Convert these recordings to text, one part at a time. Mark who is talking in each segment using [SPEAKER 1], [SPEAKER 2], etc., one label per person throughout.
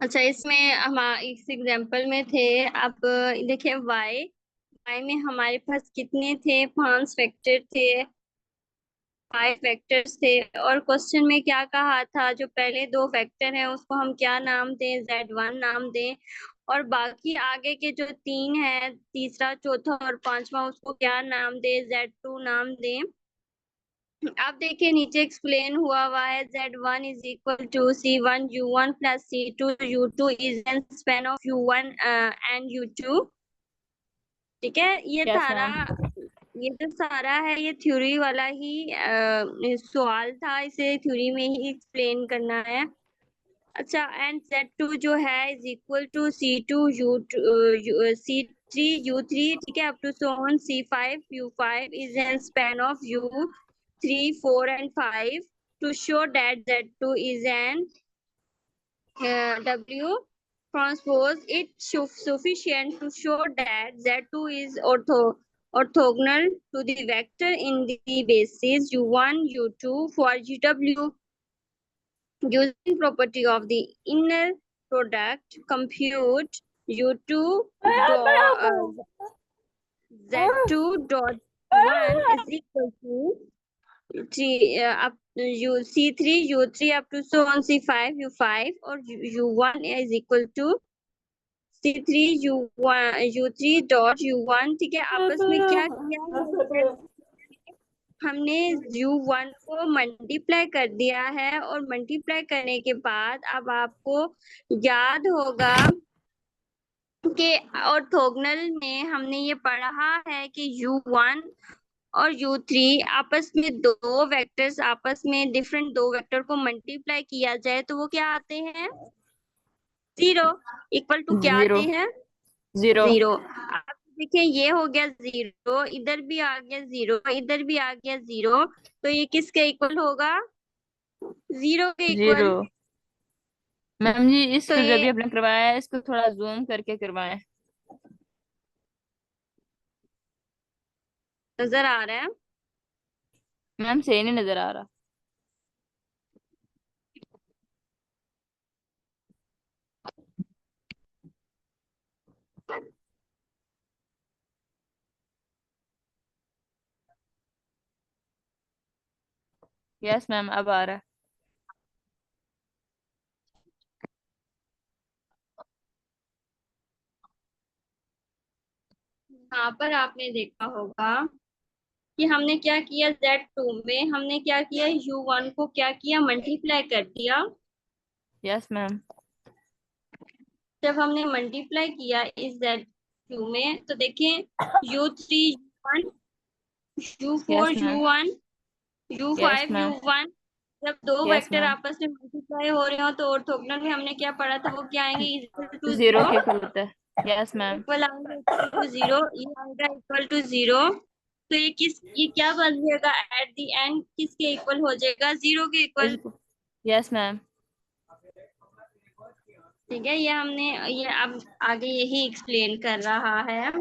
[SPEAKER 1] अच्छा, इसमें हम इस एग्जांपल में थे। अब देखिए वाई वाई में हमारे पास कितने थे, 5 वेक्टर थे, 5 वेक्टर्स थे। और क्वेश्चन में क्या कहा था, जो पहले 2 वेक्टर हैं उसको हम क्या नाम दें, Z1 नाम दें। और बाकी आगे के जो 3 है, तीसरा चौथा और पांचवा, उसको क्या नाम दें, Z2 नाम दें। आप देखिए नीचे एक्सप्लेन हुआ है, Z1 is equal to C1 U1 plus C2 U2 is an span of U1 and U2। ठीक है,
[SPEAKER 2] यस मैम।
[SPEAKER 1] ये जो सारा है ये थ्योरी वाला ही सवाल था, इसे थ्योरी में ही एक्सप्लेन करना है। अच्छा, एंड Z2 जो है is equal to C2 U2 C3 U3, ठीक है, up to so on C5 U5 is an span of U3 4 and 5 to show that Z2 is an W transpose. It sufficient to show that Z2 is orthogonal to the vector in the basis U1 U2 for GW. Using property of the inner product, compute U2 Z2 dot 1 is equal to C3 U3 up to so on C5 U5, or U1 is equal to C3 U3 dot U1। ठीक है, आपस में क्या किया है, हमने U1 को multiply कर दिया है, और मल्टीप्लाई करने के बाद अब आपको याद होगा कि ऑर्थोगोनल में हमने ये पढ़ा है कि U1 और U3 आपस में दो वेक्टर्स, आपस में डिफरेंट दो वेक्टर को मल्टीप्लाई किया जाए तो वो क्या आते हैं, 0। इक्वल टू क्या
[SPEAKER 2] जीरो।
[SPEAKER 1] आते हैं,
[SPEAKER 2] जीरो।
[SPEAKER 1] 0। अब देखिए ये हो गया 0, इधर भी आ गया 0, इधर भी आ गया 0, तो ये किसके इक्वल होगा, 0 के
[SPEAKER 2] जीरो।
[SPEAKER 1] इक्वल।
[SPEAKER 2] मैम जी,
[SPEAKER 1] तो
[SPEAKER 2] इसको जो
[SPEAKER 1] ये
[SPEAKER 2] भी आपने करवाया है इसको थोड़ा जूम करके करवाएं।
[SPEAKER 1] नजर आ रहा है।
[SPEAKER 2] मैम सही नहीं नजर आ रहा। यस मैम, अब आ रहा है।
[SPEAKER 1] यहाँ पर आपने देखा होगा कि हमने क्या किया, Z2 में हमने क्या किया, U1 को क्या किया, मल्टीप्लाई कर दिया।
[SPEAKER 2] Yes ma'am.
[SPEAKER 1] जब हमने मल्टीप्लाई किया इस Z2 में, तो देखिए U3 U1
[SPEAKER 2] yes
[SPEAKER 1] U4
[SPEAKER 2] ma'am.
[SPEAKER 1] U1
[SPEAKER 2] yes
[SPEAKER 1] U5
[SPEAKER 2] ma'am.
[SPEAKER 1] U1, जब दो
[SPEAKER 2] यस
[SPEAKER 1] वेक्टर
[SPEAKER 2] मैम।
[SPEAKER 1] आपस में मल्टीप्लाई हो रहे हो तो ऑर्थोगोनल में हमने क्या पढ़ा था, वो क्या आएंगे, इक्वल टू
[SPEAKER 2] जीरो
[SPEAKER 1] जीरो।
[SPEAKER 2] के इक्वल होता है। Yes ma'am.
[SPEAKER 1] इक्वल आएंगे इक्वल टू जीरो, ये आएगा इक्वल टू जीरो। तो ये क्या बन जाएगा एट द एंड, किसके इक्वल हो जाएगा, 0 के इक्वल।
[SPEAKER 2] इसको। Yes ma'am.
[SPEAKER 1] ठीक है, ये हमने ये अब आगे यही एक्सप्लेन कर रहा है।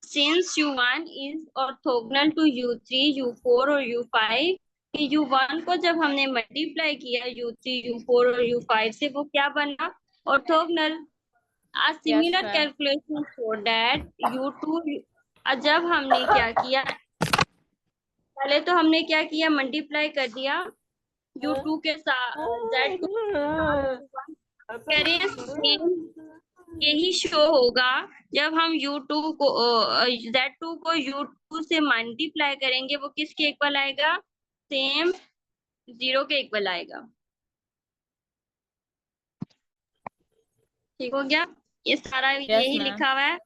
[SPEAKER 1] Since U1 is orthogonal to U3 U4 और U5, कि U1 को जब हमने मल्टीप्लाई किया U3 U4 और U5 से, वो क्या बना, orthogonal. A
[SPEAKER 2] yes
[SPEAKER 1] similar
[SPEAKER 2] ma'am.
[SPEAKER 1] calculation so that U2, जब हमने क्या किया, पहले तो हमने क्या किया, मल्टीप्लाई कर दिया U2 के साथ, Z2 के साथ U1, कह रहे हैं सेम यही शो होगा जब हम U2 को Z2 को U2 से मल्टीप्लाई करेंगे, वो किसके इक्वल आएगा, सेम 0 के इक्वल आएगा। ठीक हो गया, ये सारा
[SPEAKER 2] यस
[SPEAKER 1] यही
[SPEAKER 2] मैम।
[SPEAKER 1] लिखा हुआ है।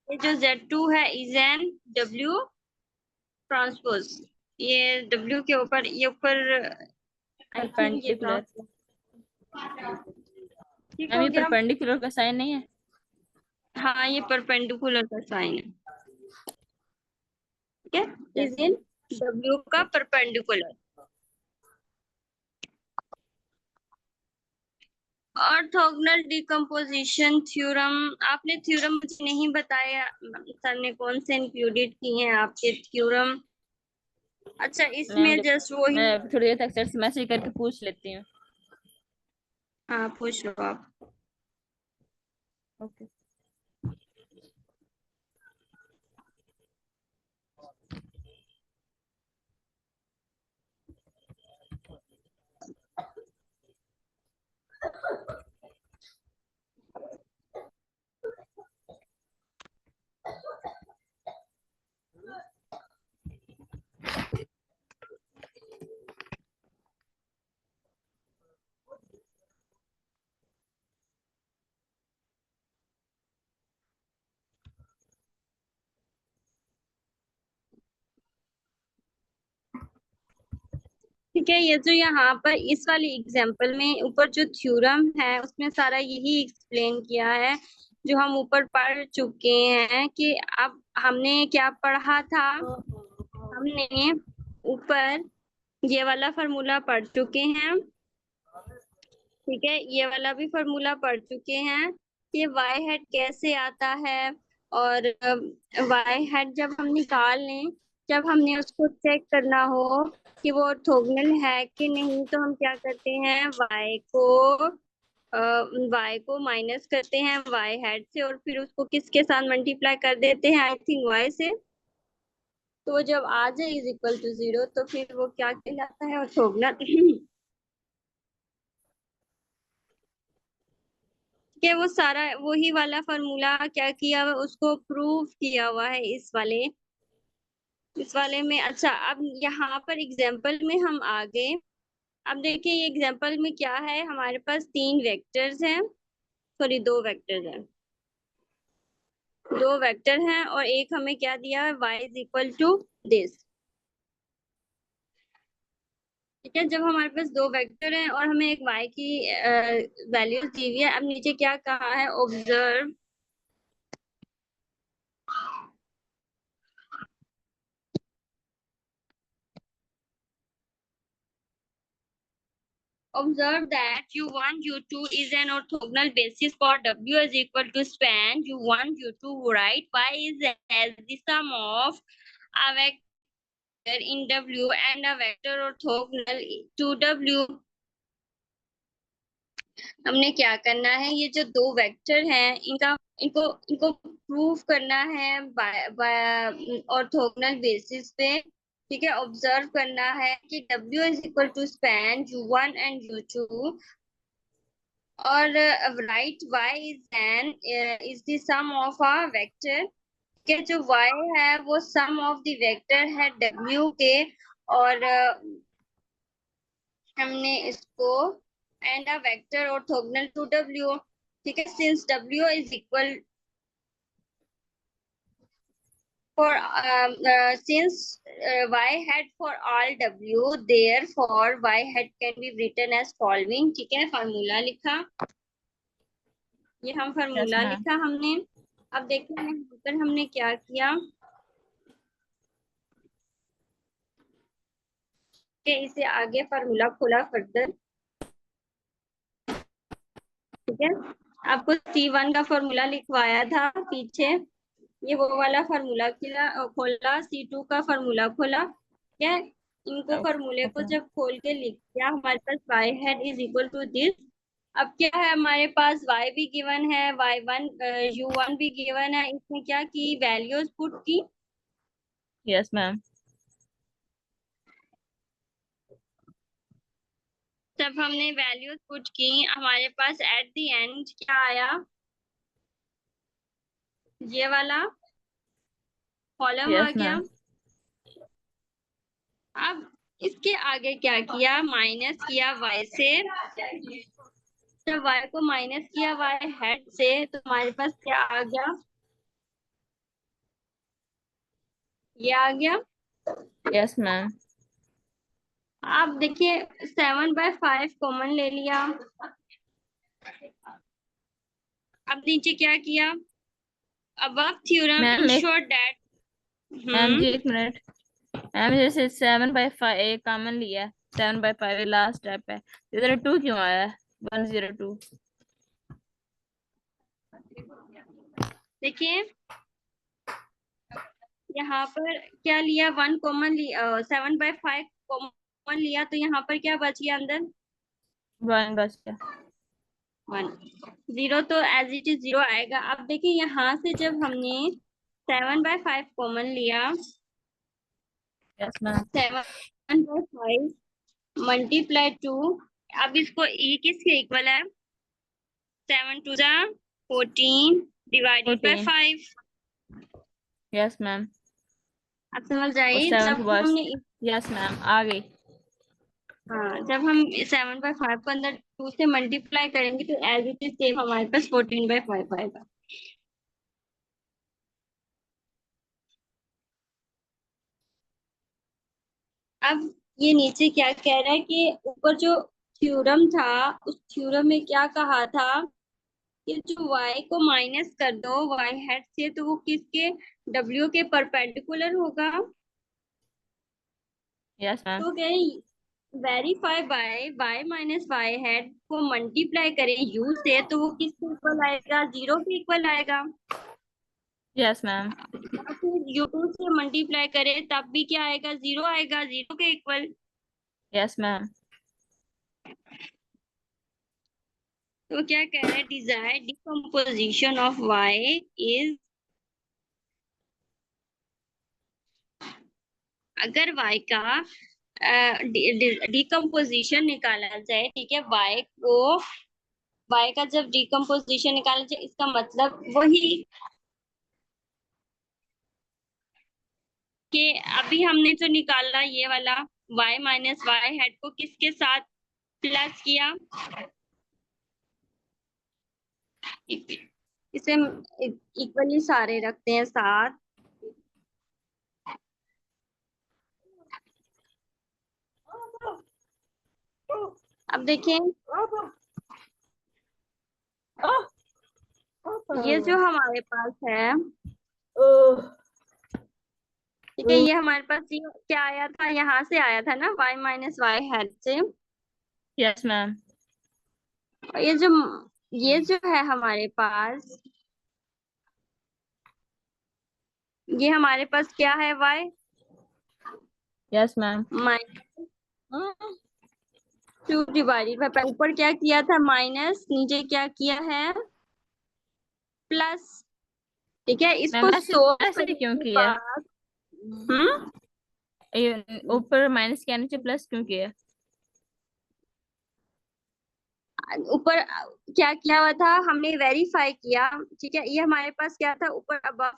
[SPEAKER 1] ये जो Z2 है इज एन W ट्रांसपोज, ये W के ऊपर, ये ऊपर आई थिंक ये
[SPEAKER 2] परपेंडिकुलर।
[SPEAKER 1] ट्रांसपोज। ठीक
[SPEAKER 2] मैम
[SPEAKER 1] हो
[SPEAKER 2] ये
[SPEAKER 1] गया।
[SPEAKER 2] परपेंडिकुलर का साइन नहीं है।
[SPEAKER 1] हाँ, ये परपेंडिकुलर का साइन है। ठीक है,
[SPEAKER 2] yes
[SPEAKER 1] is
[SPEAKER 2] ma'am.
[SPEAKER 1] In W का परपेंडिकुलर। ऑर्थोगोनल डिकम्पोजिशन थ्योरम, आपने थ्योरम मुझे नहीं बताया, सर ने कौन से इंक्लूडेड किए हैं आपके थ्योरम। अच्छा,
[SPEAKER 2] मैम
[SPEAKER 1] इसमें जस्ट वही,
[SPEAKER 2] मैं थोड़ी देर तक सर से मैसेज करके पूछ लेती हूँ।
[SPEAKER 1] हाँ पूछ लो आप।
[SPEAKER 2] ओके।
[SPEAKER 1] ठीक है, ये जो यहाँ पर इस वाली एग्जाम्पल में ऊपर जो थ्योरम है उसमें सारा यही एक्सप्लेन किया है जो हम ऊपर पढ़ चुके हैं कि अब हमने क्या पढ़ा था। हमने ऊपर ये वाला फॉर्मूला पढ़ चुके हैं, ठीक है, ये वाला भी फॉर्मूला पढ़ चुके हैं कि वाई हेड कैसे आता है। और वाई हेड जब हम निकाल लें, जब हमने उसको चेक करना हो कि वो ऑर्थोगोनल है कि नहीं, तो हम क्या करते हैं, वाई को माइनस करते हैं वाई हेड से और फिर उसको किसके साथ मल्टीप्लाई कर देते हैं, आई थिंक वाई से। तो वो जब आ जाए इज इक्वल टू 0 तो फिर वो क्या कहलाता है, ऑर्थोगोनल। कि वो सारा वही वाला फॉर्मूला क्या किया हुआ, उसको प्रूव किया हुआ है इस वाले में। अच्छा, अब यहाँ पर एग्जाम्पल में हम आ गए। अब देखिए ये एग्जाम्पल में क्या है, हमारे पास 3 वेक्टर्स हैं, सॉरी 2 वेक्टर्स हैं, 2 वेक्टर हैं और एक हमें क्या दिया है, y is equal to this. ठीक है, जब हमारे पास 2 वेक्टर हैं और हमें एक y की वैल्यू दी हुई है, अब नीचे क्या कहा है, observe Observe that U1, U2 is an orthogonal basis for W is equal to span U1, U2, right? Y is as the sum of a vector in W and a vector orthogonal to W. हमने क्या करना है, ये जो 2 vector हैं इनका इनको इनको प्रूव करना है ऑर्थोगोनल बेसिस पे। ठीक है, ऑब्जर्व करना है कि W is equal to span U1 and U2 और right y is the sum of a vector के, जो y है वो सम ऑफ द वेक्टर है w के। और हमने इसको and a vector orthogonal to w। ठीक है, since w is equal for since y hat for all w, therefore y hat can be written as following। ठीक है, फार्मूला लिखा, ये हम
[SPEAKER 2] यस
[SPEAKER 1] फार्मूला
[SPEAKER 2] मैम।
[SPEAKER 1] लिखा हमने। अब देखिए यहाँ पर हमने क्या किया कि इसे आगे फार्मूला खोला फर्दर। ठीक है, आपको C1 का फार्मूला लिखवाया था पीछे, ये वो वाला फार्मूला खोला, C2 का फार्मूला खोला। ठीक है, इनको फार्मूले को
[SPEAKER 2] ओके।
[SPEAKER 1] जब खोल के लिख दिया, हमारे पास y head is equal to this. अब क्या है, हमारे पास y भी गिवन है, y1 u1 भी गिवन है, इसमें क्या की वैल्यूज पुट की।
[SPEAKER 2] Yes ma'am.
[SPEAKER 1] जब हमने वैल्यूज पुट की, हमारे पास एट द एंड क्या आया, ये वाला कॉलम आ
[SPEAKER 2] यस
[SPEAKER 1] गया।
[SPEAKER 2] मैम।
[SPEAKER 1] अब इसके आगे क्या किया, माइनस किया y से। जब y को माइनस किया y हेड से तो हमारे पास क्या आ गया, ये आ गया।
[SPEAKER 2] Yes ma'am.
[SPEAKER 1] आप देखिए 7/5 कॉमन ले लिया। अब नीचे क्या किया, above theorem
[SPEAKER 2] ma'am
[SPEAKER 1] ensure that
[SPEAKER 2] ma'am ji एक मिनट। मैम जैसे 7/5 कॉमन लिया है, 7/5 लास्ट स्टेप है, इधर 2 क्यों आया है, 102?
[SPEAKER 1] देखिए यहाँ पर क्या लिया, 1 कॉमन लिया, 7/5 कॉमन लिया, तो यहाँ पर क्या बच गया अंदर,
[SPEAKER 2] 1 बच गया।
[SPEAKER 1] 1 0 तो एज इट इज 0 आएगा। अब देखिए यहाँ से जब हमने 7/5 कॉमन लिया,
[SPEAKER 2] यस मैम।
[SPEAKER 1] 7/5 मल्टीप्लाई 2, अब इसको ये किसके इक्वल है? 7 2 जा 14 डिवाइडेड बाय
[SPEAKER 2] 14।
[SPEAKER 1] 5।
[SPEAKER 2] Yes ma'am.
[SPEAKER 1] अब समझ
[SPEAKER 2] और
[SPEAKER 1] आई
[SPEAKER 2] 7
[SPEAKER 1] जब
[SPEAKER 2] के बाद
[SPEAKER 1] हमने,
[SPEAKER 2] यस मैम आ गई।
[SPEAKER 1] हाँ जब हम 7/5 को अंदर 2 से मल्टीप्लाई करेंगे तो एज इट इज सेम हमारे पास 14/5 आएगा। अब ये नीचे क्या कह रहा है कि ऊपर जो थ्योरम था उस थ्योरम में क्या कहा था कि जो y को माइनस कर दो y हेड से तो वो किसके, w के परपेंडिकुलर होगा।
[SPEAKER 2] Yes ma'am.
[SPEAKER 1] तो कह verify by y minus Y head को मल्टीप्लाई करें u से तो वो किसके इक्वल आएगा? 0 के इक्वल आएगा।
[SPEAKER 2] Yes ma'am.
[SPEAKER 1] या फिर u2 से मल्टीप्लाई करें तब भी क्या आएगा? 0 आएगा, 0 के इक्वल।
[SPEAKER 2] Yes ma'am.
[SPEAKER 1] तो क्या कह रहे हैं? Desired decomposition of y is, अगर y का डिकम्पोजिशन निकाला जाए, ठीक है, y का जब डिकम्पोजिशन निकाला जाए इसका मतलब वही कि अभी हमने जो निकाला ये वाला y माइनस वाई हेड को किसके साथ प्लस किया, इसे इक्वली सारे रखते हैं साथ। अब देखें ये जो हमारे पास है, ठीक है, ये हमारे पास ये क्या आया था? यहाँ से आया था ना, y माइनस वाई हेड से।
[SPEAKER 2] Yes ma'am.
[SPEAKER 1] और ये जो है हमारे पास, ये हमारे पास क्या है? y
[SPEAKER 2] yes ma'am.
[SPEAKER 1] Minus 2 divided by, ऊपर क्या किया था? माइनस, नीचे क्या किया है? प्लस। ठीक है,
[SPEAKER 2] मैम
[SPEAKER 1] इसको
[SPEAKER 2] ऐसे
[SPEAKER 1] सोल्व
[SPEAKER 2] ऐसे
[SPEAKER 1] करने
[SPEAKER 2] क्यों
[SPEAKER 1] के
[SPEAKER 2] किया?
[SPEAKER 1] बाद
[SPEAKER 2] ये ऊपर माइनस के नीचे प्लस क्यों किया?
[SPEAKER 1] ऊपर क्या किया हुआ था? हमने वेरीफाई किया, ठीक है, ये हमारे पास क्या था ऊपर अबव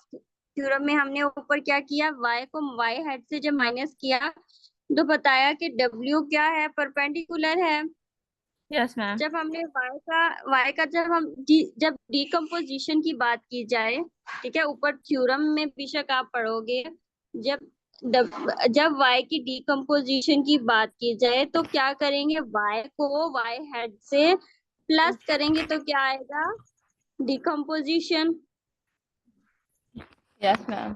[SPEAKER 1] थ्योरम में, हमने ऊपर क्या किया? y को y हेड से जब माइनस किया तो बताया कि w क्या है? परपेंडिकुलर है।
[SPEAKER 2] Yes ma'am.
[SPEAKER 1] जब हमने y का जब डिकम्पोजिशन की बात की जाए, ठीक है, ऊपर थ्योरम में बेशक आप पढ़ोगे, जब जब y की डिकम्पोजिशन की बात की जाए तो क्या करेंगे? y को y हेड से प्लस करेंगे तो क्या आएगा? डिकम्पोजिशन।
[SPEAKER 2] Yes ma'am.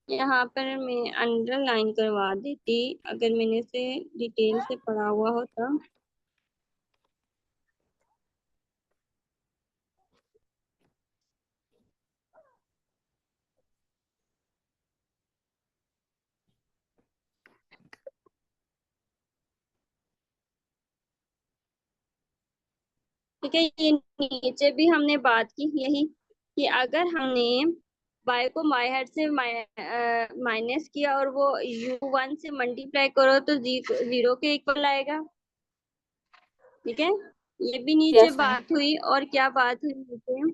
[SPEAKER 1] यहाँ पर मैं अंडरलाइन करवा देती अगर मैंने इसे डिटेल से पढ़ा हुआ होता। ठीक है, ये नीचे भी हमने बात की यही कि अगर हमने y को y हेड से माइनस किया और वो u1 से मल्टीप्लाई करो तो 0 के इक्वल आएगा। ठीक है, ये भी नीचे
[SPEAKER 2] यस मैम।
[SPEAKER 1] बात हुई। और क्या बात हुई नीचे?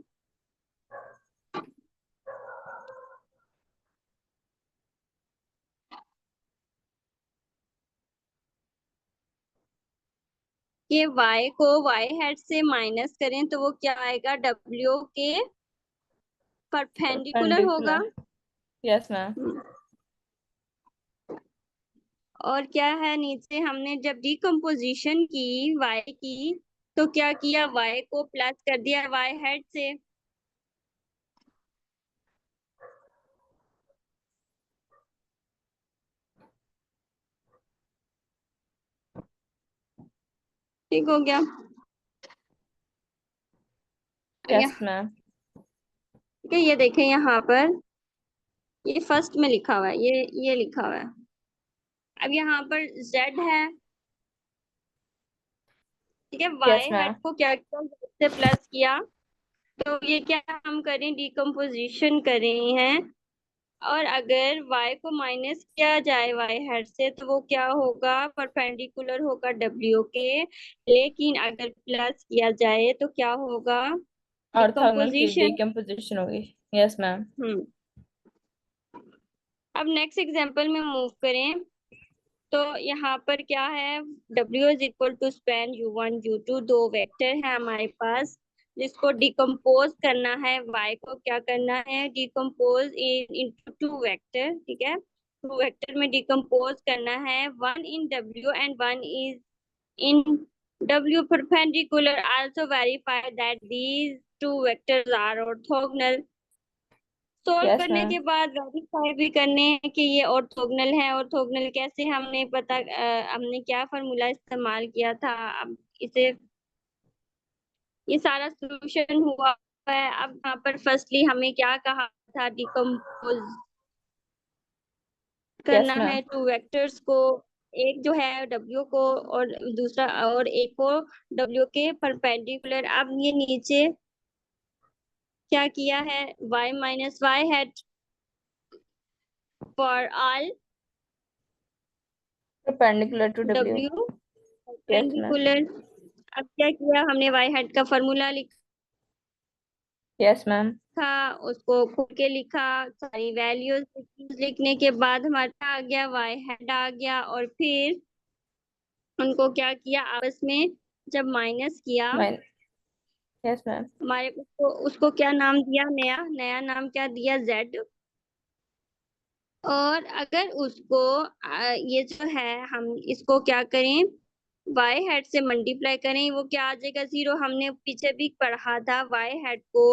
[SPEAKER 1] कि y को y हेड से माइनस करें तो वो क्या आएगा? w के परपेंडिकुलर होगा।
[SPEAKER 2] परपेंडिकुलर। Yes ma'am.
[SPEAKER 1] और क्या है नीचे? हमने जब डिकम्पोजिशन की y की तो क्या किया? y को प्लस कर दिया y हेड से। ठीक हो गया?
[SPEAKER 2] Yes ma'am.
[SPEAKER 1] ठीक है, ये देखें यहाँ पर, ये फर्स्ट में लिखा हुआ है, ये लिखा हुआ है। अब यहाँ पर z है, ठीक है,
[SPEAKER 2] यस
[SPEAKER 1] वाई हेड
[SPEAKER 2] मैम।
[SPEAKER 1] को क्या किया, Z से प्लस किया, तो ये क्या हम करें, डिकम्पोजिशन कर रहे हैं। और अगर y को माइनस किया जाए y हेड से तो वो क्या होगा, परपेंडिकुलर होगा w के। लेकिन अगर प्लस किया जाए तो क्या होगा,
[SPEAKER 2] ऑर्थोगोनल की
[SPEAKER 1] डिकम्पोजिशन।
[SPEAKER 2] डिकम्पोजिशन होगी। Yes ma'am.
[SPEAKER 1] हम्म। अब नेक्स्ट एग्जांपल में मूव करें, तो यहाँ पर क्या है, W is equal to span U1 U2, दो वेक्टर है हमारे पास, जिसको डिकम्पोज करना है, y को क्या करना है, डिकम्पोज इनटू टू वेक्टर। ठीक है, टू वेक्टर में डिकम्पोज करना है, one in W and one is in W perpendicular, also verify that these two vectors are orthogonal। Solve
[SPEAKER 2] yes
[SPEAKER 1] करने
[SPEAKER 2] मैम।
[SPEAKER 1] के बाद वेरीफाई भी करने हैं कि ये ऑर्थोगोनल है। ऑर्थोगोनल कैसे, हमने हमने क्या फॉर्मूला इस्तेमाल किया था। अब इसे, ये सारा सोल्यूशन हुआ है। अब यहाँ पर फर्स्टली हमें क्या कहा था, डिकम्पोज
[SPEAKER 2] यस
[SPEAKER 1] करना
[SPEAKER 2] मैम।
[SPEAKER 1] है टू वेक्टर्स को, एक जो है W को और दूसरा और एक को W के परपेंडिकुलर। अब ये नीचे क्या किया है, y minus Y head for all
[SPEAKER 2] perpendicular to W.
[SPEAKER 1] W
[SPEAKER 2] yes ma'am.
[SPEAKER 1] Perpendicular. अब क्या किया हमने, वाई हेड का फॉर्मूला
[SPEAKER 2] यस मैम।
[SPEAKER 1] लिखा, उसको खोल के लिखा, सारी वैल्यूज लिखने के बाद हमारा आ गया, वाई हेड आ गया। और फिर उनको क्या किया, आपस में जब माइनस किया,
[SPEAKER 2] माइन यस मैम।
[SPEAKER 1] हमारे उसको क्या नाम दिया, नया नया नाम क्या दिया, Z। और अगर उसको ये जो है, हम इसको क्या करें, वाई हेड से मल्टीप्लाई करें, वो क्या आ जाएगा, 0। हमने पीछे भी पढ़ा था, वाई हेड को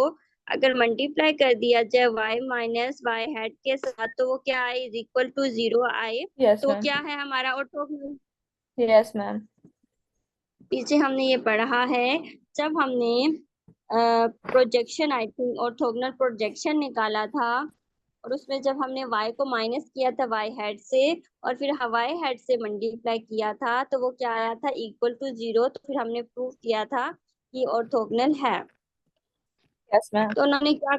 [SPEAKER 1] अगर मल्टीप्लाई कर दिया जाए वाई माइनस वाई हेड के साथ, तो वो क्या आए, इज इक्वल टू 0 आए।
[SPEAKER 2] यस
[SPEAKER 1] तो
[SPEAKER 2] मैम।
[SPEAKER 1] क्या है हमारा ऑर्थोगोनल।
[SPEAKER 2] Yes ma'am.
[SPEAKER 1] पीछे हमने ये पढ़ा है, जब हमने projection, I think orthogonal projection निकाला था, और उसमें जब हमने y को माइनस किया था y हेड से, और फिर y हेड से मल्टीप्लाई किया था, तो वो क्या आया था, इक्वल टू 0। तो फिर हमने प्रूव किया था कि ऑर्थोगोनल है।
[SPEAKER 2] Yes ma'am.
[SPEAKER 1] तो उन्होंने क्या,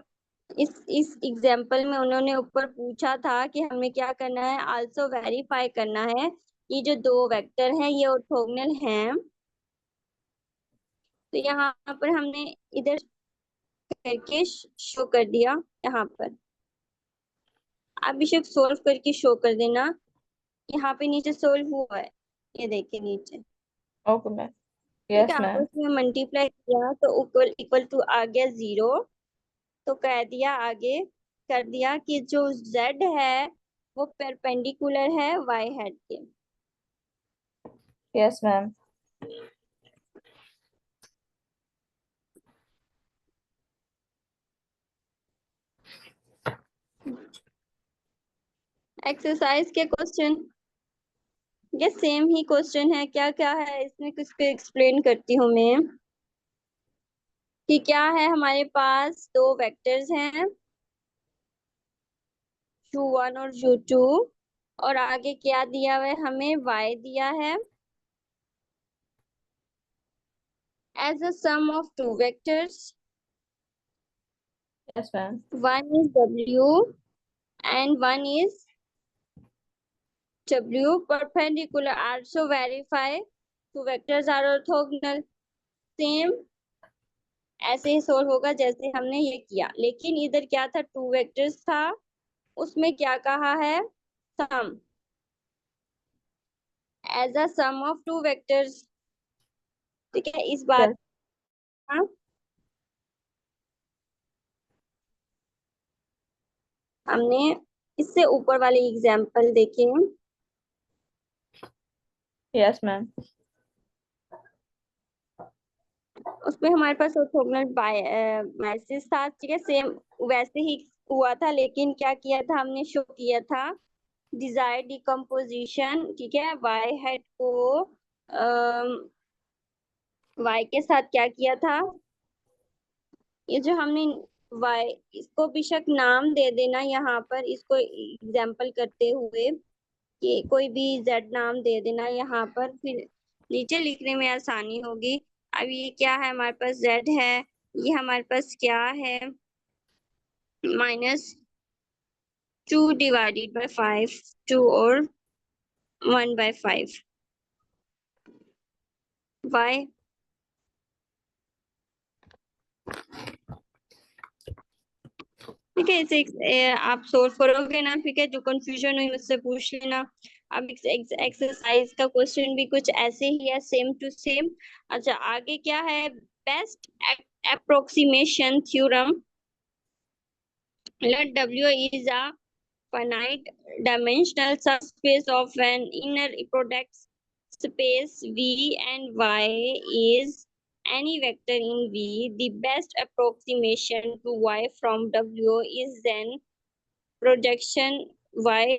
[SPEAKER 1] इस एग्जाम्पल में उन्होंने ऊपर पूछा था कि हमें क्या करना है, आल्सो वेरीफाई करना है कि जो दो वेक्टर हैं ये ऑर्थोगोनल हैं। तो यहाँ पर हमने इधर करके शो कर दिया, यहाँ पर आप भी सोल्व करके शो कर देना। यहाँ पे नीचे सोल्व हुआ है, ये देखिए नीचे।
[SPEAKER 2] Okay ma'am.
[SPEAKER 1] ठीक है,
[SPEAKER 2] यस मैम।
[SPEAKER 1] आपस में मल्टीप्लाई किया तो इक्वल इक्वल टू आ गया 0। तो कह दिया आगे, कर दिया कि जो z है वो परपेंडिकुलर है y हेड के।
[SPEAKER 2] Yes ma'am.
[SPEAKER 1] एक्सरसाइज के क्वेश्चन, ये सेम ही क्वेश्चन है, क्या क्या है इसमें, कुछ को एक्सप्लेन करती हूँ मैं कि क्या है। हमारे पास दो वेक्टर्स हैं, u1 और u2, और आगे क्या दिया हुआ है, हमें y दिया है as a sum of two vectors,
[SPEAKER 2] yes ma'am.
[SPEAKER 1] one is w and one is w perpendicular, also verify two vectors are orthogonal। Same ऐसे ही सोल्व होगा जैसे हमने ये किया, लेकिन इधर क्या था, टू वेक्टर्स था, उसमें क्या कहा है, sum, as a sum of two vectors. ठीक है, इस बात
[SPEAKER 2] यस।
[SPEAKER 1] का हमने इससे ऊपर वाले एग्जाम्पल देखे,
[SPEAKER 2] यस मैम।
[SPEAKER 1] उसमें हमारे पास ऑर्थोगोनल मैसेज था। ठीक है, सेम वैसे ही हुआ था, लेकिन क्या किया था, हमने शो किया था डिजायर्ड डिकम्पोजिशन। ठीक है, वाई हेड को वाई के साथ क्या किया था, ये जो हमने वाई, इसको बेशक नाम दे देना यहाँ पर, इसको एग्जाम्पल करते हुए कि कोई भी जेड नाम दे देना यहाँ पर। फिर नीचे लिखने में आसानी होगी। अब ये क्या है, हमारे पास z है, ये हमारे पास क्या है, -2 डिवाइडेड बाय 5, 2 और 1/5। y ठीक है, इसे आप सोल्व करोगे ना, ठीक है, जो कंफ्यूजन हुई मुझसे पूछ लेना। अब एक्सरसाइज का क्वेश्चन भी कुछ ऐसे ही है, सेम टू सेम। अच्छा, आगे क्या है, best approximation theorem. let W is a finite dimensional subspace of an inner product space V, and Y is any vector in V. The best approximation to Y from W is then projection Y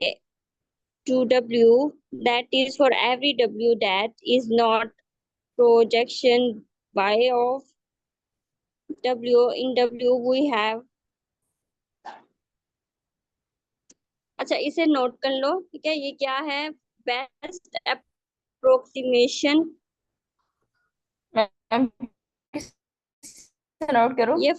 [SPEAKER 1] to W, that is for every W that is not projection Y of W. In W we have, अच्छा इसे note कर लो, ठीक है, ये क्या है, best approximation.
[SPEAKER 2] Ma'am किससे note करो?
[SPEAKER 1] ये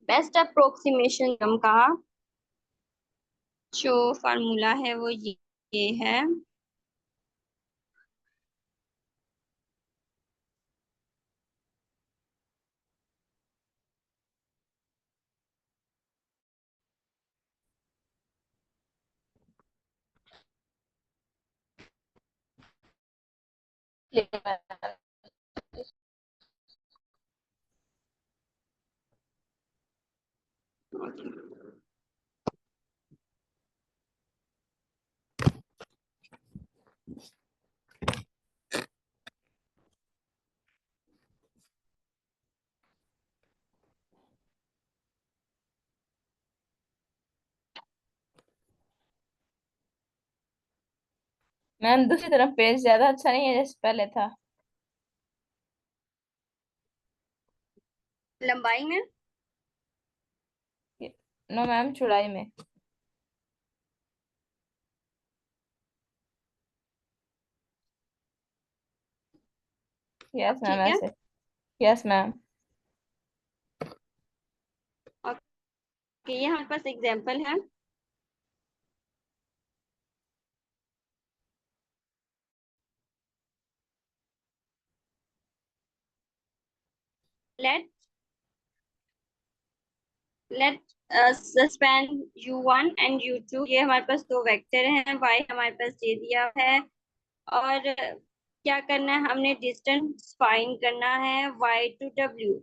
[SPEAKER 1] बेस्ट अप्रोक्सीमेशन का जो फार्मूला है वो ये है,
[SPEAKER 2] मैम दूसरी तरफ पेज ज्यादा अच्छा नहीं है जैसे पहले था।
[SPEAKER 1] लंबाई में।
[SPEAKER 2] नो मैम, चौड़ाई में। यस
[SPEAKER 1] अब
[SPEAKER 2] मैम,
[SPEAKER 1] ठीक है।
[SPEAKER 2] ऐसे। Yes ma'am.
[SPEAKER 1] ओके, ये हमारे पास एग्जांपल है। Let let suspend u1 and u2, ये हमारे पास दो वेक्टर हैं, y हमारे पास दे दिया है, और क्या करना है, हमने डिस्टेंस फाइंड करना है y to w।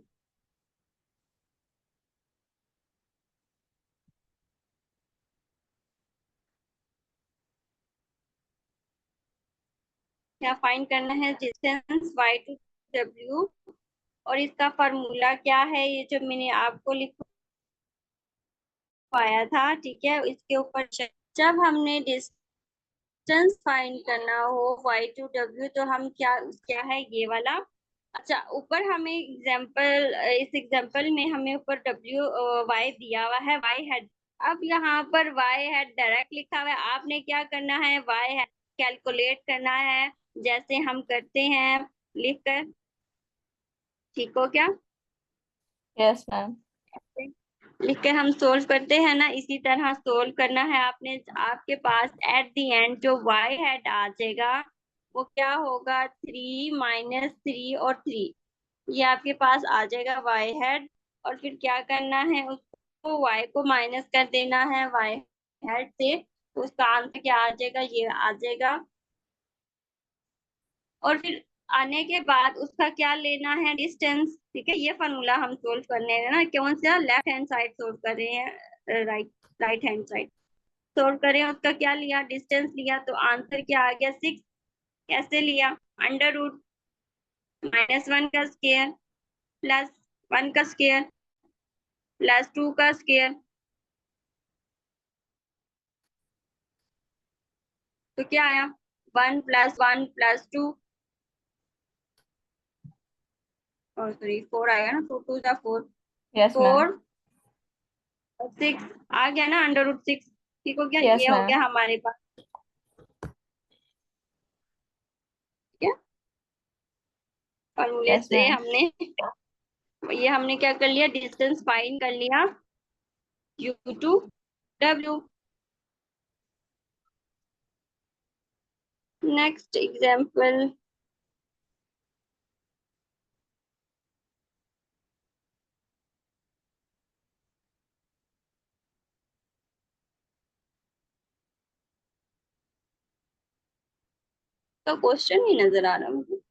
[SPEAKER 1] क्या फाइंड करना है, डिस्टेंस y to w। और इसका फार्मूला क्या है, ये जो मैंने आपको लिखवाया था, ठीक है, इसके ऊपर जब हमने डिस्टेंस फाइंड करना हो y to w, तो हम क्या क्या है ये वाला। अच्छा, ऊपर हमें एग्जाम्पल, इस एग्जाम्पल में हमें ऊपर w y दिया हुआ है, y हेड। अब यहाँ पर y हेड डायरेक्ट लिखा हुआ है, आपने क्या करना है, y हेड कैलकुलेट करना है, जैसे हम करते हैं लिखकर। ठीक हो क्या,
[SPEAKER 2] यस मैम।
[SPEAKER 1] लिख के हम सोल्व करते हैं ना, इसी तरह सोल्व करना है आपने। आपके पास एट द एंड जो y हेड आ जाएगा वो क्या होगा, 3 - 3 और 3, ये आपके पास आ जाएगा y हेड। और फिर क्या करना है, उसको y को माइनस कर देना है y हेड से, तो उसका आंसर क्या आ जाएगा, ये आ जाएगा। और फिर आने के बाद उसका क्या लेना है, डिस्टेंस, ठीक है, ये फॉर्मूला हम सोल्व करने हैं ना, कौन सा, लेफ्ट हैंड साइड सोल्व कर रहे हैं, राइट हैंड साइड सोल्व करें, उसका क्या लिया, डिस्टेंस लिया, तो आंसर क्या आ गया, 6। कैसे लिया, अंडर रूट -1 का स्क्वायर +1 का स्क्वायर +2 का स्क्वायर, तो क्या आया, 1 + 1 + 2। और सॉरी 4 आएगा ना, 2 2 जा 4,
[SPEAKER 2] यस मैम।
[SPEAKER 1] 4 और 6 आ गया ना √6। ठीक हो गया,
[SPEAKER 2] यस
[SPEAKER 1] ये हो
[SPEAKER 2] मैम।
[SPEAKER 1] गया हमारे पास। ठीक है, फॉर्मूले
[SPEAKER 2] यस
[SPEAKER 1] से
[SPEAKER 2] मैम।
[SPEAKER 1] हमने क्या कर लिया, डिस्टेंस फाइंड कर लिया, U2W। नेक्स्ट एग्जाम्पल, तो क्वेश्चन ही नजर आ रहा मुझे।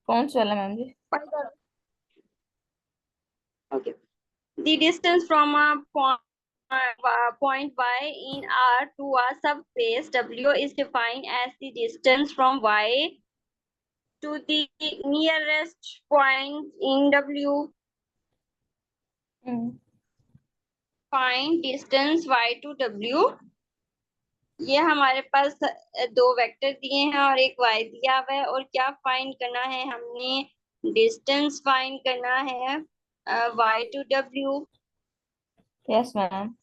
[SPEAKER 2] कौन सा वाला ma'am ji?
[SPEAKER 1] Okay, the distance from a point Y in R to a subspace W is defined as the distance from Y to the nearest point in W. Find distance Y to W. ये हमारे पास दो vector दिए हैं और एक y दिया हुआ है, और क्या फाइंड करना है हमने, डिस्टेंस फाइंड करना है y to w।
[SPEAKER 2] Yes ma'am.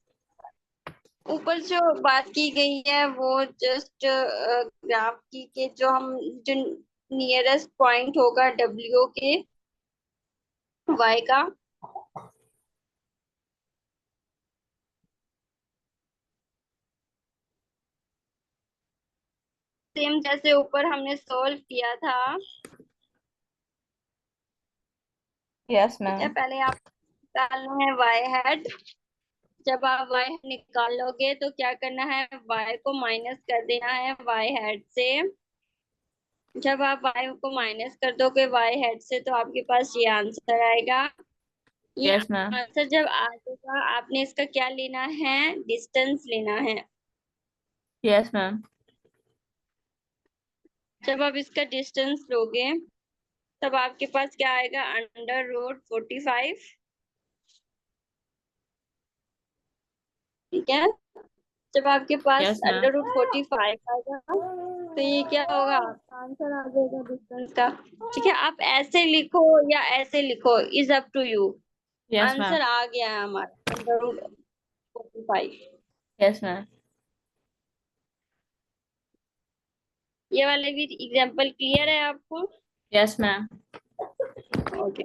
[SPEAKER 1] ऊपर जो बात की गई है वो जस्ट ग्राफ की के जो नियरेस्ट पॉइंट होगा w के y का, सेम जैसे ऊपर हमने सॉल्व किया था।
[SPEAKER 2] यस
[SPEAKER 1] ठीक है,
[SPEAKER 2] मैम।
[SPEAKER 1] पहले आप निकालना है y हैड। जब आप y निकालोगे तो क्या करना है, y को माइनस कर देना है y हेड से। जब आप y को माइनस कर दोगे y हेड से तो आपके पास ये आंसर आएगा। ये
[SPEAKER 2] यस मैम।
[SPEAKER 1] आंसर जब आ जाएगा, आपने इसका क्या लेना है, डिस्टेंस लेना है।
[SPEAKER 2] Yes ma'am.
[SPEAKER 1] जब आप इसका डिस्टेंस लोगे तब आपके पास क्या आएगा, √45। ठीक है, जब आपके पास
[SPEAKER 2] यस मैम।
[SPEAKER 1] √45 आएगा तो ये क्या होगा, आंसर आ जाएगा डिस्टेंस का। ठीक है, आप ऐसे लिखो या ऐसे लिखो, is up to you.
[SPEAKER 2] Yes ma'am.
[SPEAKER 1] Answer आ गया है हमारा √45।
[SPEAKER 2] Yes ma'am.
[SPEAKER 1] ये वाले भी एग्जांपल क्लियर है आपको?
[SPEAKER 2] Yes ma'am.
[SPEAKER 1] ओके,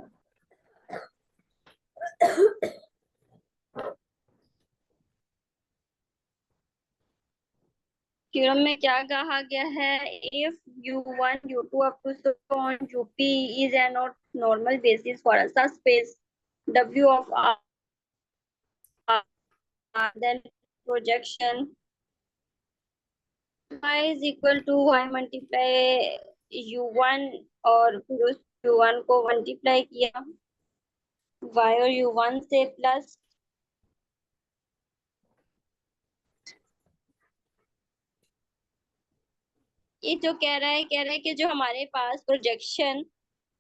[SPEAKER 1] थ्योरम में क्या कहा गया है, if U1 U2 up to so on UP is a not normal basis for a subspace W of R, then projection y is equal to y multiply U1, और फिर उस U1 को multiply किया y और U1 से plus, ये जो कह रहा है कि जो हमारे पास प्रोजेक्शन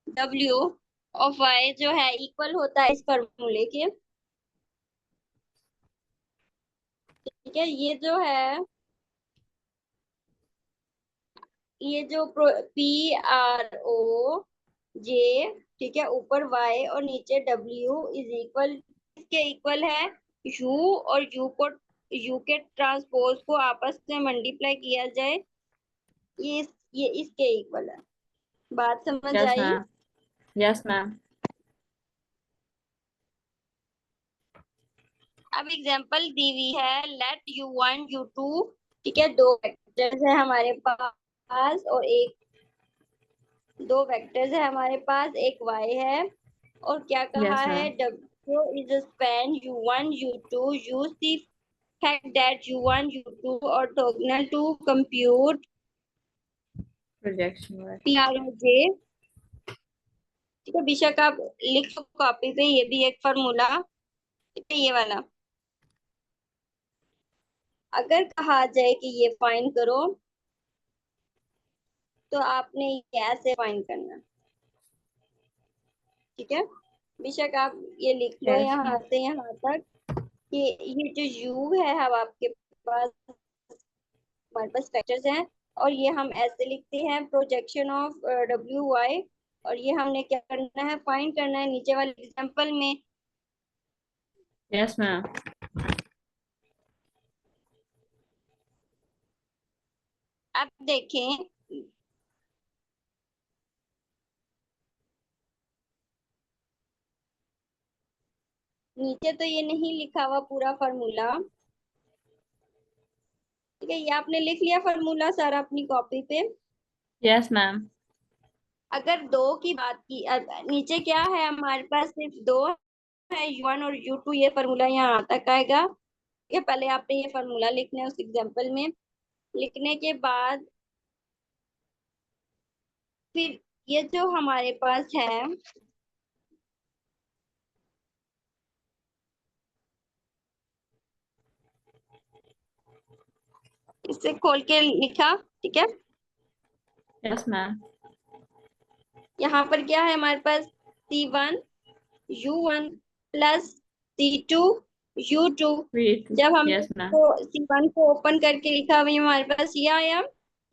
[SPEAKER 1] W ऑफ y जो है इक्वल होता है इस फॉर्मूले के। ठीक है, ये जो PROJ, ठीक है, ऊपर y और नीचे W इज इक्वल, इसके इक्वल है U, और U के ट्रांसपोज को आपस में मल्टीप्लाई किया जाए, ये इसके इक्वल है। बात समझ
[SPEAKER 2] yes
[SPEAKER 1] I?
[SPEAKER 2] Ma'am. Yes ma'am.
[SPEAKER 1] अब एग्जांपल दी हुई है, लेट U1 U2, ठीक है, दो वेक्टर्स है हमारे पास और दो वेक्टर्स है हमारे पास, एक y है, और क्या कहा
[SPEAKER 2] यस
[SPEAKER 1] है,
[SPEAKER 2] ma'am.
[SPEAKER 1] W is a span U1 U2, use the fact that U1 U2 orthogonal to compute
[SPEAKER 2] projection work.
[SPEAKER 1] PROJ। ठीक है, बेशक आप लिख लो कॉपी पे, ये भी एक फॉर्मूला, ठीक है, ये वाला। अगर कहा जाए कि ये फाइंड करो तो आपने ये ऐसे फाइंड करना है। ठीक है, बेशक आप ये लिख लो
[SPEAKER 2] यस
[SPEAKER 1] यहाँ
[SPEAKER 2] मैम।
[SPEAKER 1] से यहाँ तक कि ये जो U है, अब आपके पास, हमारे पास वेक्टर्स हैं, और ये हम ऐसे लिखते हैं, प्रोजेक्शन ऑफ W Y, और ये हमने क्या करना है, फाइंड करना है नीचे वाले एग्जांपल में।
[SPEAKER 2] Yes ma'am.
[SPEAKER 1] अब देखें, नीचे तो ये नहीं लिखा हुआ पूरा फार्मूला, ठीक है, ये आपने लिख लिया फार्मूला सारा अपनी कॉपी पे।
[SPEAKER 2] Yes ma'am.
[SPEAKER 1] अगर दो की बात की, नीचे क्या है हमारे पास, सिर्फ दो है, U1 और U2, ये फार्मूला यहाँ तक आएगा। ये पहले आपने ये फार्मूला लिखना है उस एग्जांपल में। लिखने के बाद फिर ये जो हमारे पास है, इसे खोल के लिखा, ठीक है।
[SPEAKER 2] Yes ma'am.
[SPEAKER 1] यहाँ पर क्या है हमारे पास, C1 U1 plus C2 U2। जब हमने
[SPEAKER 2] यस मैम।
[SPEAKER 1] C1 को ओपन करके लिखा, वही हमारे पास ये आया।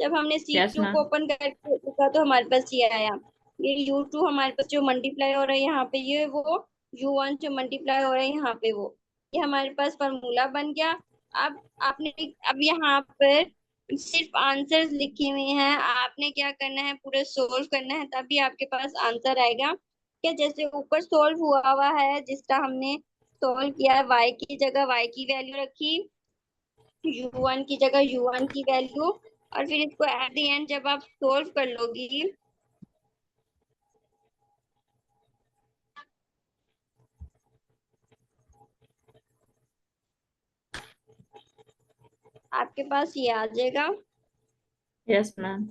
[SPEAKER 1] जब हमने
[SPEAKER 2] यस
[SPEAKER 1] C2
[SPEAKER 2] मैम।
[SPEAKER 1] को ओपन करके लिखा तो हमारे पास ये आया। ये U2 हमारे पास जो मल्टीप्लाई हो रहा है यहाँ पे, ये वो U1 जो मल्टीप्लाई हो रहा है यहाँ पे, वो ये हमारे पास फॉर्मूला बन गया। अब आपने, अब यहाँ पर सिर्फ आंसर्स लिखे हुए हैं, आपने क्या करना है, पूरे सोल्व करना है, तभी आपके पास आंसर आएगा। क्या, जैसे ऊपर सोल्व हुआ हुआ है, जिसका हमने सोल्व किया है, y की जगह y की वैल्यू रखी, U1 की जगह U1 की वैल्यू, और फिर इसको एट द एंड जब आप सोल्व कर लोगी, आपके पास ये आ जाएगा।
[SPEAKER 2] Yes ma'am.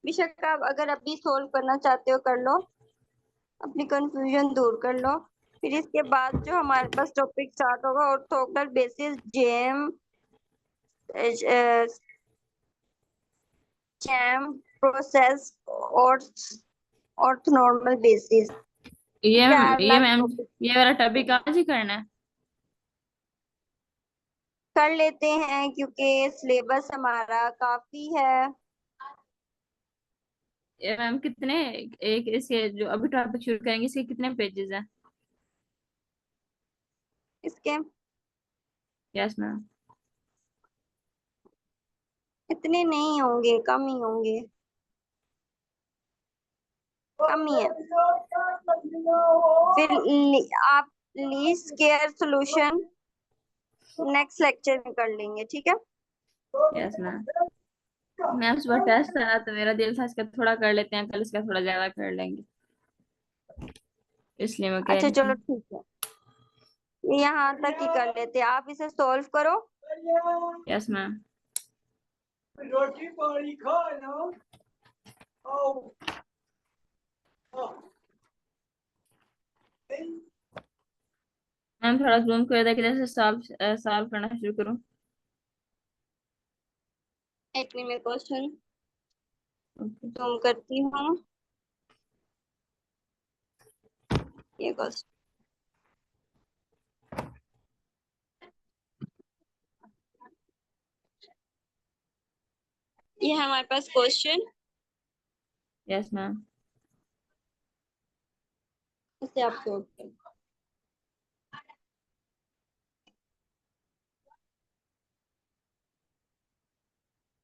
[SPEAKER 1] बेशक आप अगर अभी सोल्व करना चाहते हो कर लो, अपनी कंफ्यूजन दूर कर लो। फिर इसके बाद जो हमारे पास टॉपिक स्टार्ट होगा, ऑर्थोगोनल बेसिस, जेम जैम प्रोसेस और ऑर्थोनॉर्मल बेसिस,
[SPEAKER 2] ये
[SPEAKER 1] चार
[SPEAKER 2] ये
[SPEAKER 1] लाख
[SPEAKER 2] मैम,
[SPEAKER 1] टॉपिक
[SPEAKER 2] ये वाला टॉपिक आज ही करना है?
[SPEAKER 1] कर लेते हैं क्योंकि सिलेबस हमारा काफी है।
[SPEAKER 2] ये मैम कितने, एक इसके जो अभी टॉपिक शुरू करेंगे इसके कितने पेजेस हैं?
[SPEAKER 1] इसके
[SPEAKER 2] यस मैम।
[SPEAKER 1] इतने नहीं होंगे, कम ही होंगे, कम ही है। फिर आप least square solution next lecture में कर लेंगे, ठीक है।
[SPEAKER 2] Yes ma'am. मैम सुबह टेस्ट था तो मेरा दिल था इसका थोड़ा कर लेते हैं, कल इसका थोड़ा ज्यादा कर लेंगे, इसलिए मैं कह
[SPEAKER 1] अच्छा
[SPEAKER 2] रही
[SPEAKER 1] चलो
[SPEAKER 2] थी।
[SPEAKER 1] ठीक है, ये यहाँ तक ही कर लेते हैं, आप इसे सॉल्व करो।
[SPEAKER 2] Yes ma'am.
[SPEAKER 3] रोटी पानी खा ना। आओ।
[SPEAKER 2] मैम थोड़ा जूम कर दे, किधर से सॉल्व सॉल्व करना शुरू करूँ?
[SPEAKER 1] एक मिनट में क्वेश्चन
[SPEAKER 2] ओके।
[SPEAKER 1] जूम करती हूँ, ये क्वेश्चन, ये है हमारे पास क्वेश्चन,
[SPEAKER 2] यस मैम।
[SPEAKER 1] इसे आप सॉल्व करो।